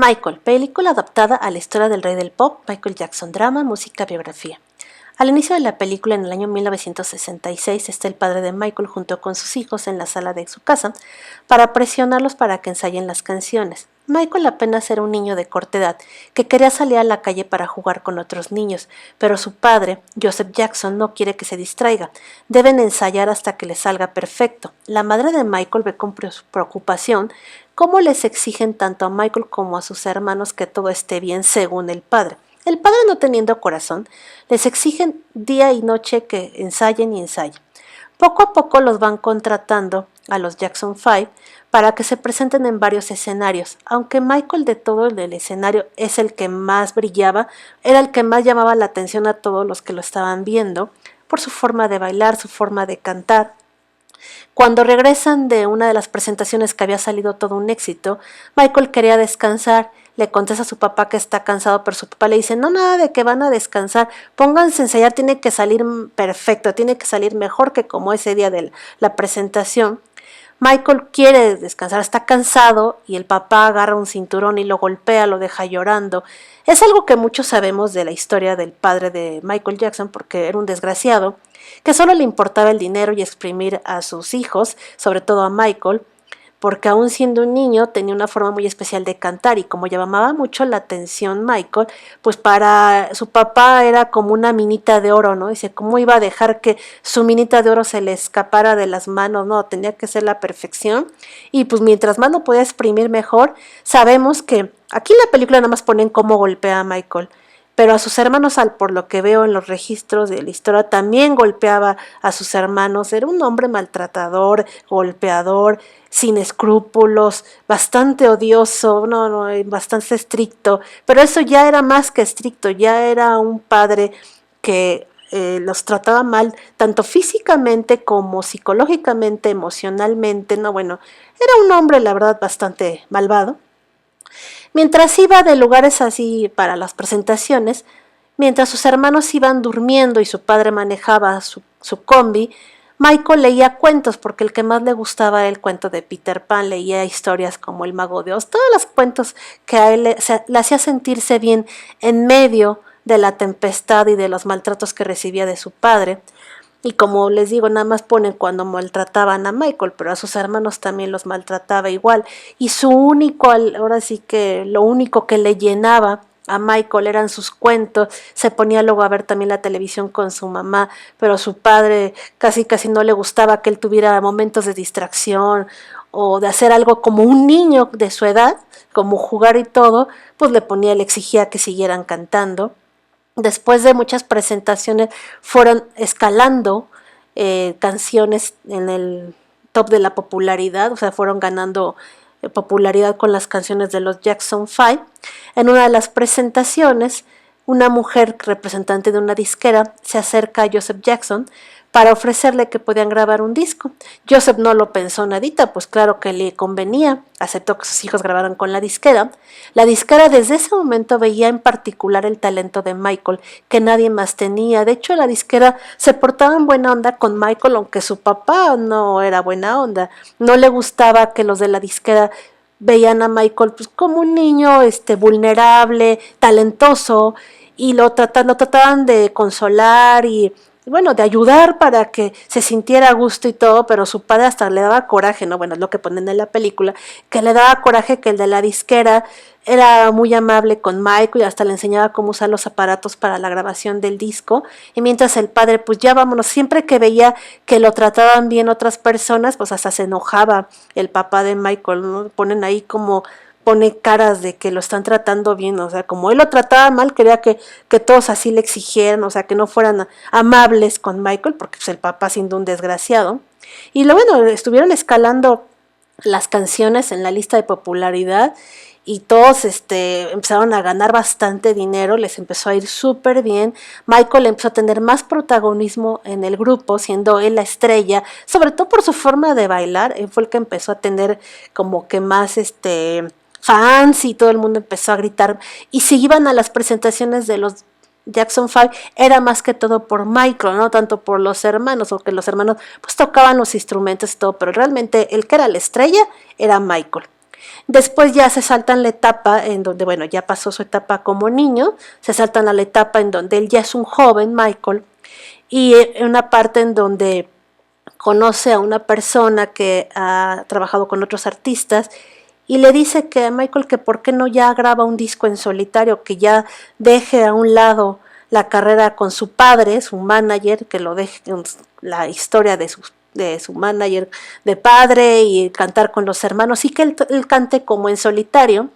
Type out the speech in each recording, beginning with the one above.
Michael, película adaptada a la historia del rey del pop, Michael Jackson, drama, música, biografía. Al inicio de la película, en el año 1966, está el padre de Michael junto con sus hijos en la sala de su casa para presionarlos para que ensayen las canciones. Michael apenas era un niño de corta edad que quería salir a la calle para jugar con otros niños, pero su padre, Joseph Jackson, no quiere que se distraiga. Deben ensayar hasta que les salga perfecto. La madre de Michael ve con preocupación cómo les exigen tanto a Michael como a sus hermanos que todo esté bien según el padre. El padre, no teniendo corazón, les exigen día y noche que ensayen y ensayen. Poco a poco los van contratando a los Jackson 5 para que se presenten en varios escenarios. Aunque Michael de todo el escenario es el que más brillaba, era el que más llamaba la atención a todos los que lo estaban viendo por su forma de bailar, su forma de cantar. Cuando regresan de una de las presentaciones que había salido todo un éxito, Michael quería descansar. Le contesta a su papá que está cansado, pero su papá le dice, no, nada de que van a descansar, pónganse a ensayar, tiene que salir perfecto, tiene que salir mejor que como ese día de la presentación. Michael quiere descansar, está cansado y el papá agarra un cinturón y lo golpea, lo deja llorando. Es algo que muchos sabemos de la historia del padre de Michael Jackson porque era un desgraciado que solo le importaba el dinero y exprimir a sus hijos, sobre todo a Michael, porque aún siendo un niño tenía una forma muy especial de cantar y como llamaba mucho la atención Michael, pues para su papá era como una minita de oro, ¿no? Dice, ¿cómo iba a dejar que su minita de oro se le escapara de las manos? No, tenía que ser la perfección y pues mientras más lo podía exprimir mejor. Sabemos que aquí en la película nada más ponen cómo golpea a Michael, pero a sus hermanos, por lo que veo en los registros de la historia, también golpeaba a sus hermanos. Era un hombre maltratador, golpeador, sin escrúpulos, bastante odioso, bastante estricto, pero eso ya era más que estricto, ya era un padre que los trataba mal, tanto físicamente como psicológicamente, emocionalmente, era un hombre, la verdad, bastante malvado. Mientras iba de lugares así para las presentaciones, mientras sus hermanos iban durmiendo y su padre manejaba su combi, Michael leía cuentos porque el que más le gustaba era el cuento de Peter Pan, leía historias como El Mago de Oz, todos los cuentos que a él le hacía sentirse bien en medio de la tempestad y de los maltratos que recibía de su padre. Y como les digo, nada más ponen cuando maltrataban a Michael, pero a sus hermanos también los maltrataba igual. Y ahora sí que lo único que le llenaba a Michael eran sus cuentos. Se ponía luego a ver también la televisión con su mamá, pero a su padre casi no le gustaba que él tuviera momentos de distracción o de hacer algo como un niño de su edad, como jugar y todo, pues le exigía que siguieran cantando. Después de muchas presentaciones fueron escalando canciones en el top de la popularidad, o sea, fueron ganando popularidad con las canciones de los Jackson 5. En una de las presentaciones, una mujer representante de una disquera se acerca a Joseph Jackson para ofrecerle que podían grabar un disco. Joseph no lo pensó nadita, pues claro que le convenía, aceptó que sus hijos grabaran con la disquera. La disquera desde ese momento veía en particular el talento de Michael, que nadie más tenía. De hecho, la disquera se portaba en buena onda con Michael, aunque su papá no era buena onda. No le gustaba que los de la disquera veían a Michael pues, como un niño vulnerable, talentoso, y lo trataban de consolar y de ayudar para que se sintiera a gusto y todo, pero su padre hasta le daba coraje, ¿no? Bueno, es lo que ponen en la película, que le daba coraje que el de la disquera era muy amable con Michael y hasta le enseñaba cómo usar los aparatos para la grabación del disco, y mientras el padre, pues ya vámonos, siempre que veía que lo trataban bien otras personas, pues hasta se enojaba el papá de Michael, ¿no? Ponen ahí como pone caras de que lo están tratando bien, o sea, como él lo trataba mal, quería que todos así le exigieran, o sea, que no fueran amables con Michael, porque pues, el papá siendo un desgraciado. Y estuvieron escalando las canciones en la lista de popularidad y todos empezaron a ganar bastante dinero, les empezó a ir súper bien. Michael empezó a tener más protagonismo en el grupo, siendo él la estrella, sobre todo por su forma de bailar. Él fue el que empezó a tener como que más fans y todo el mundo empezó a gritar, y si iban a las presentaciones de los Jackson 5 era más que todo por Michael, no tanto por los hermanos, porque los hermanos pues tocaban los instrumentos y todo, pero realmente el que era la estrella era Michael. Después ya se saltan la etapa en donde, bueno, ya pasó su etapa como niño, se saltan a la etapa en donde él ya es un joven, Michael, y en una parte en donde conoce a una persona que ha trabajado con otros artistas y le dice que a Michael que por qué no ya graba un disco en solitario, que ya deje a un lado la carrera con su padre, su manager, que lo deje la historia de su manager de padre y cantar con los hermanos y que él cante como en solitario.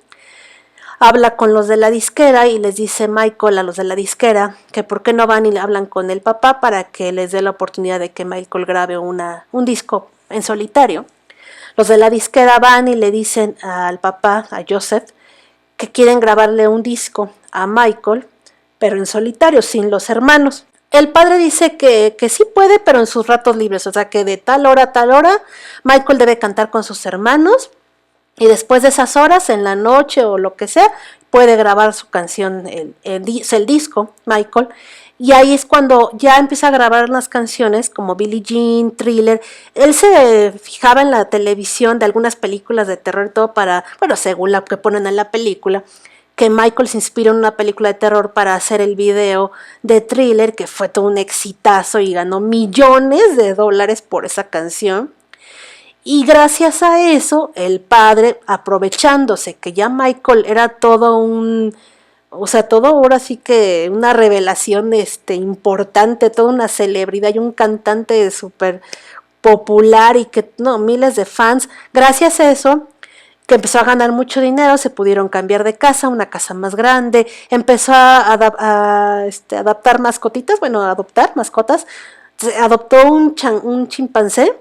Habla con los de la disquera y les dice Michael a los de la disquera que por qué no van y le hablan con el papá para que les dé la oportunidad de que Michael grabe un disco en solitario. Los de la disquera van y le dicen al papá, a Joseph, que quieren grabarle un disco a Michael, pero en solitario, sin los hermanos. El padre dice que sí puede, pero en sus ratos libres, o sea que de tal hora a tal hora Michael debe cantar con sus hermanos y después de esas horas, en la noche o lo que sea, puede grabar su canción, el disco, Michael. Y ahí es cuando ya empieza a grabar las canciones como Billie Jean, Thriller. Él se fijaba en la televisión de algunas películas de terror, todo para, bueno, según lo que ponen en la película, que Michael se inspiró en una película de terror para hacer el video de Thriller, que fue todo un exitazo y ganó millones de dólares por esa canción. Y gracias a eso, el padre, aprovechándose que ya Michael era todo o sea, todo ahora sí que una revelación importante, toda una celebridad y un cantante súper popular y que, no, miles de fans, gracias a eso, que empezó a ganar mucho dinero, se pudieron cambiar de casa, una casa más grande, empezó a adaptar mascotitas, bueno, a adoptar mascotas, adoptó un chimpancé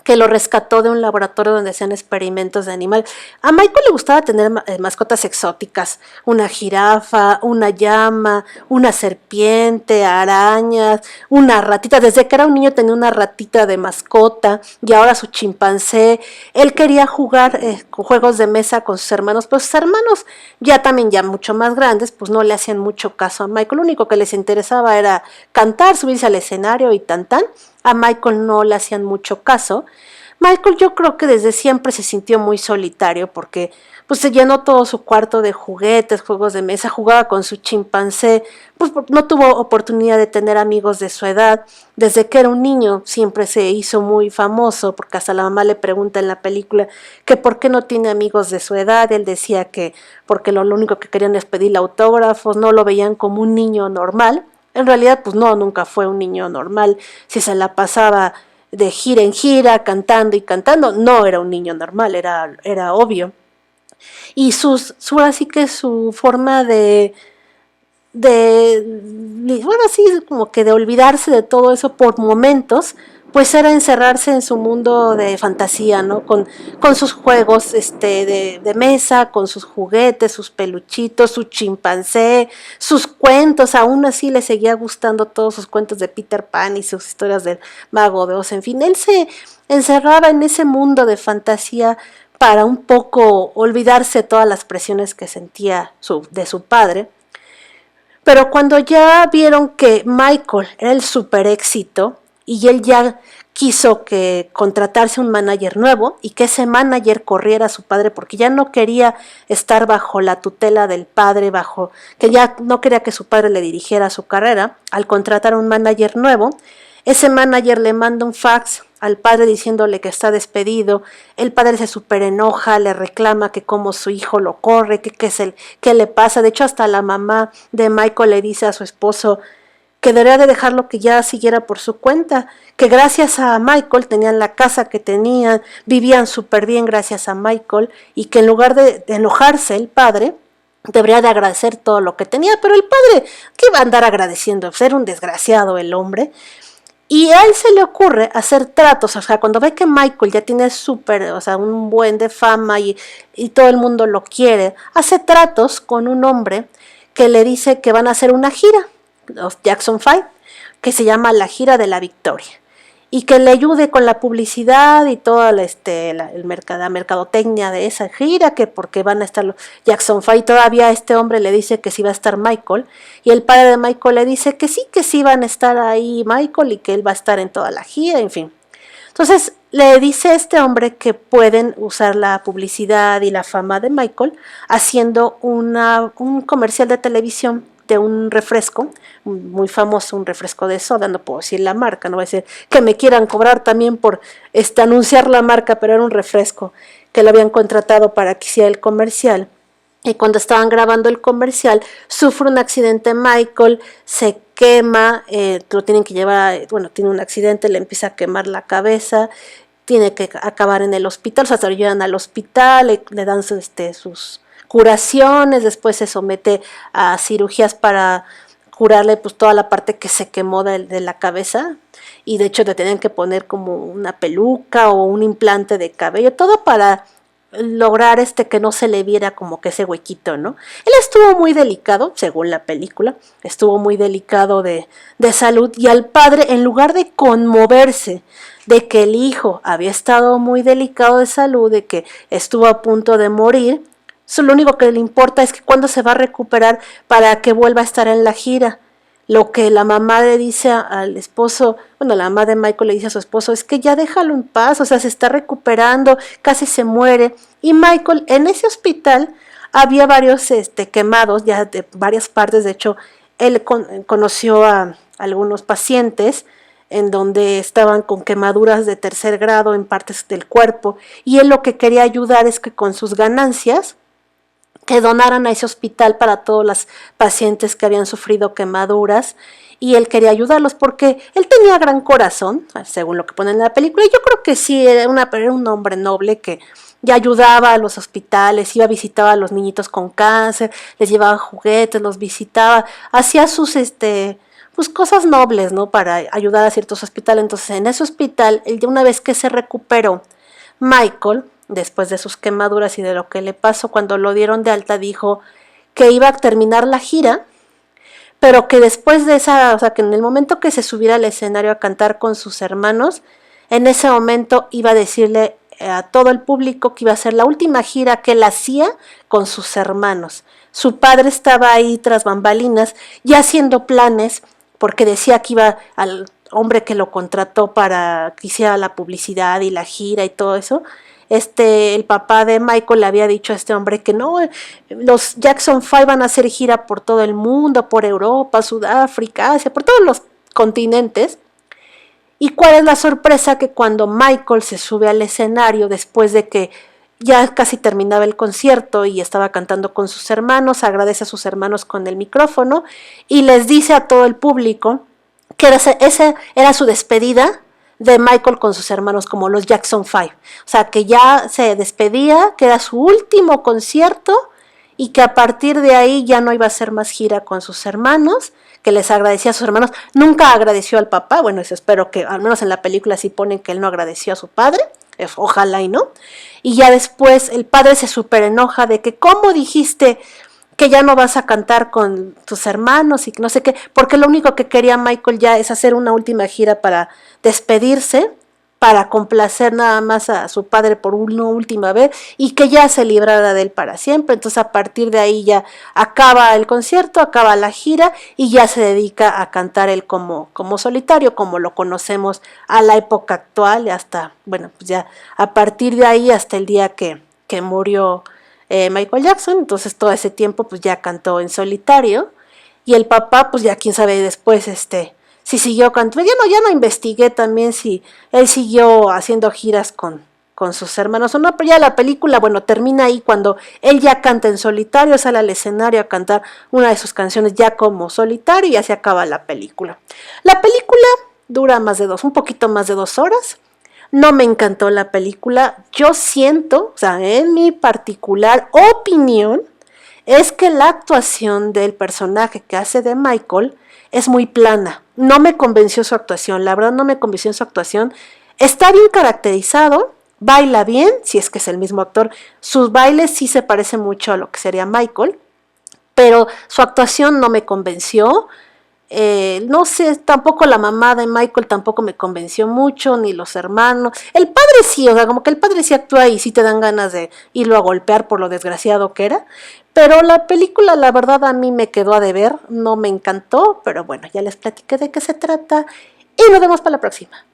que lo rescató de un laboratorio donde hacían experimentos de animal. A Michael le gustaba tener mascotas exóticas, una jirafa, una llama, una serpiente, arañas, una ratita. Desde que era un niño tenía una ratita de mascota y ahora su chimpancé. Él quería jugar con juegos de mesa con sus hermanos, pero sus hermanos ya también ya mucho más grandes, pues no le hacían mucho caso a Michael. Lo único que les interesaba era cantar, subirse al escenario y tan. A Michael no le hacían mucho caso. Michael yo creo que desde siempre se sintió muy solitario porque pues se llenó todo su cuarto de juguetes, juegos de mesa, jugaba con su chimpancé, pues no tuvo oportunidad de tener amigos de su edad. Desde que era un niño siempre se hizo muy famoso porque hasta la mamá le pregunta en la película que por qué no tiene amigos de su edad. Él decía que porque lo único que querían es pedirle autógrafos, no lo veían como un niño normal. En realidad, pues no, nunca fue un niño normal. Si se la pasaba de gira en gira, cantando y cantando, no era un niño normal, era obvio. Y así que su forma bueno, así como que de olvidarse de todo eso por momentos, pues era encerrarse en su mundo de fantasía, ¿no? Con sus juegos de mesa, con sus juguetes, sus peluchitos, su chimpancé, sus cuentos. Aún así le seguía gustando todos sus cuentos de Peter Pan y sus historias del Mago de Oz. En fin, él se encerraba en ese mundo de fantasía para un poco olvidarse de todas las presiones que sentía de su padre. Pero cuando ya vieron que Michael era el super éxito y él ya quiso que contratarse un manager nuevo y que ese manager corriera a su padre porque ya no quería estar bajo la tutela del padre, que ya no quería que su padre le dirigiera su carrera, al contratar un manager nuevo, ese manager le manda un fax al padre diciéndole que está despedido. El padre se súper enoja, le reclama que como su hijo lo corre, qué le pasa. De hecho, hasta la mamá de Michael le dice a su esposo que debería de dejarlo que ya siguiera por su cuenta, que gracias a Michael tenían la casa que tenían, vivían súper bien gracias a Michael, y que en lugar de enojarse el padre, debería de agradecer todo lo que tenía. Pero el padre, ¿qué iba a andar agradeciendo? Ser un desgraciado el hombre. Y a él se le ocurre hacer tratos, o sea, cuando ve que Michael ya tiene o sea, un buen de fama y todo el mundo lo quiere, hace tratos con un hombre que le dice que van a hacer una gira, los Jackson 5, que se llama la gira de la victoria, y que le ayude con la publicidad y toda la mercadotecnia de esa gira, que porque van a estar los Jackson 5. Todavía este hombre le dice que sí va a estar Michael, y el padre de Michael le dice que sí van a estar ahí Michael y que él va a estar en toda la gira, en fin. Entonces le dice a este hombre que pueden usar la publicidad y la fama de Michael haciendo un comercial de televisión de un refresco muy famoso, un refresco de soda, no puedo decir la marca, no voy a decir que me quieran cobrar también por anunciar la marca, pero era un refresco que lo habían contratado para que hiciera el comercial. Y cuando estaban grabando el comercial, sufre un accidente Michael, se quema, lo tienen que llevar, bueno, tiene un accidente, le empieza a quemar la cabeza, tiene que acabar en el hospital, o sea, se lo llevan al hospital, le dan sus curaciones, después se somete a cirugías para curarle pues toda la parte que se quemó de la cabeza, y de hecho le tenían que poner como una peluca o un implante de cabello, todo para lograr que no se le viera como que ese huequito, ¿no? Él estuvo muy delicado, según la película, estuvo muy delicado de salud, y al padre, en lugar de conmoverse de que el hijo había estado muy delicado de salud, de que estuvo a punto de morir, lo único que le importa es que cuándo se va a recuperar para que vuelva a estar en la gira. Lo que la mamá le dice al esposo, bueno, la mamá de Michael le dice a su esposo, es que ya déjalo en paz, o sea, se está recuperando, casi se muere. Y Michael, en ese hospital había varios quemados, ya de varias partes, de hecho, él conoció a algunos pacientes en donde estaban con quemaduras de tercer grado en partes del cuerpo, y él lo que quería ayudar es que con sus ganancias, que donaran a ese hospital para todos los pacientes que habían sufrido quemaduras, y él quería ayudarlos porque él tenía gran corazón, según lo que ponen en la película, y yo creo que sí, era un hombre noble que ya ayudaba a los hospitales, iba a visitar a los niñitos con cáncer, les llevaba juguetes, los visitaba, hacía sus pues cosas nobles, ¿no? Para ayudar a ciertos hospitales. Entonces, en ese hospital, una vez que se recuperó, Michael, después de sus quemaduras y de lo que le pasó, cuando lo dieron de alta, dijo que iba a terminar la gira, pero que después de esa, o sea, que en el momento que se subiera al escenario a cantar con sus hermanos, en ese momento iba a decirle a todo el público que iba a ser la última gira que él hacía con sus hermanos. Su padre estaba ahí tras bambalinas, ya haciendo planes, porque decía que iba al hombre que lo contrató para que hiciera la publicidad y la gira y todo eso. El papá de Michael le había dicho a este hombre que no, los Jackson 5 van a hacer gira por todo el mundo, por Europa, Sudáfrica, Asia, por todos los continentes. ¿Y cuál es la sorpresa? Que cuando Michael se sube al escenario después de que ya casi terminaba el concierto y estaba cantando con sus hermanos, agradece a sus hermanos con el micrófono y les dice a todo el público que esa era su despedida de Michael con sus hermanos, como los Jackson 5. O sea, que ya se despedía, que era su último concierto y que a partir de ahí ya no iba a hacer más gira con sus hermanos, que les agradecía a sus hermanos. Nunca agradeció al papá, bueno, eso espero que al menos en la película sí ponen que él no agradeció a su padre, ojalá y no. Y ya después el padre se súper enoja de que ¿cómo dijiste que ya no vas a cantar con tus hermanos y no sé qué? Porque lo único que quería Michael ya es hacer una última gira para despedirse, para complacer nada más a su padre por una última vez y que ya se librara de él para siempre. Entonces a partir de ahí ya acaba el concierto, acaba la gira y ya se dedica a cantar él como solitario, como lo conocemos a la época actual, hasta, bueno, pues ya a partir de ahí hasta el día que murió Michael Jackson. Entonces todo ese tiempo pues ya cantó en solitario, y el papá pues ya quién sabe después si siguió cantando. Ya no investigué también si él siguió haciendo giras con sus hermanos o no, pero ya la película, bueno, termina ahí cuando él ya canta en solitario, sale al escenario a cantar una de sus canciones ya como solitario, y ya se acaba la película. La película dura un poquito más de 2 horas. No me encantó la película. Yo siento, o sea, en mi particular opinión, es que la actuación del personaje que hace de Michael es muy plana. No me convenció su actuación, la verdad no me convenció su actuación. Está bien caracterizado, baila bien, si es que es el mismo actor. Sus bailes sí se parecen mucho a lo que sería Michael, pero su actuación no me convenció. No sé, tampoco la mamá de Michael tampoco me convenció mucho, ni los hermanos. El padre sí, o sea, como que el padre sí actúa y sí te dan ganas de irlo a golpear por lo desgraciado que era. Pero la película, la verdad, a mí me quedó a deber, no me encantó, pero bueno, ya les platiqué de qué se trata y nos vemos para la próxima.